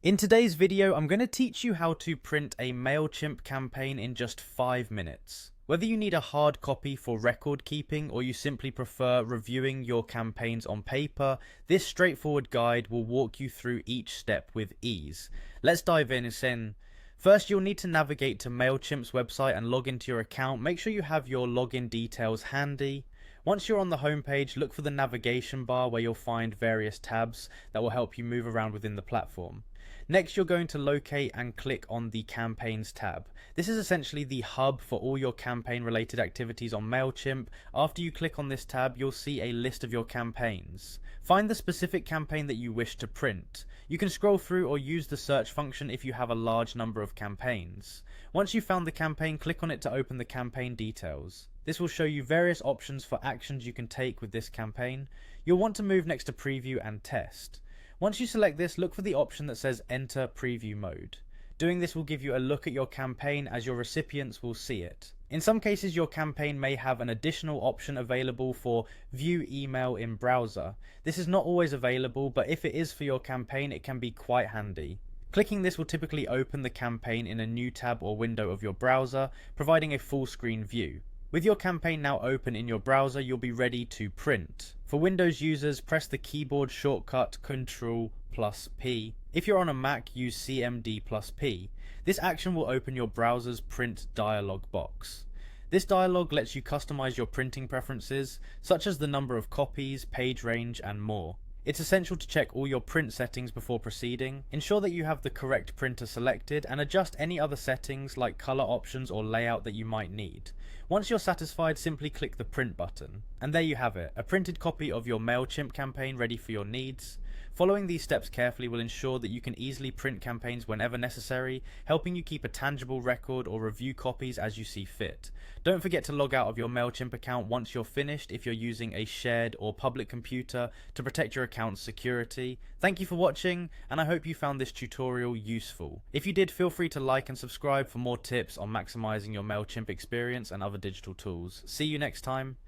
In today's video, I'm going to teach you how to print a Mailchimp campaign in just 5 minutes. Whether you need a hard copy for record keeping or you simply prefer reviewing your campaigns on paper, this straightforward guide will walk you through each step with ease. Let's dive in. First, you'll need to navigate to Mailchimp's website and log into your account. Make sure you have your login details handy. Once you're on the homepage, look for the navigation bar where you'll find various tabs that will help you move around within the platform. Next, you're going to locate and click on the Campaigns tab. This is essentially the hub for all your campaign related activities on Mailchimp. After you click on this tab, you'll see a list of your campaigns. Find the specific campaign that you wish to print. You can scroll through or use the search function if you have a large number of campaigns. Once you've found the campaign, click on it to open the campaign details. This will show you various options for actions you can take with this campaign. You'll want to move next to Preview and Test. Once you select this, look for the option that says Enter Preview Mode. Doing this will give you a look at your campaign as your recipients will see it. In some cases, your campaign may have an additional option available for View Email in Browser. This is not always available, but if it is for your campaign, it can be quite handy. Clicking this will typically open the campaign in a new tab or window of your browser, providing a full screen view. With your campaign now open in your browser, you'll be ready to print. For Windows users, press the keyboard shortcut Ctrl+P. If you're on a Mac, use CMD+P. This action will open your browser's print dialog box. This dialog lets you customize your printing preferences, such as the number of copies, page range, and more. It's essential to check all your print settings before proceeding. Ensure that you have the correct printer selected and adjust any other settings like color options or layout that you might need. Once you're satisfied, simply click the print button. And there you have it, a printed copy of your Mailchimp campaign ready for your needs. Following these steps carefully will ensure that you can easily print campaigns whenever necessary, helping you keep a tangible record or review copies as you see fit. Don't forget to log out of your Mailchimp account once you're finished if you're using a shared or public computer to protect your account's security. Thank you for watching, and I hope you found this tutorial useful. If you did, feel free to like and subscribe for more tips on maximizing your Mailchimp experience and other digital tools. See you next time.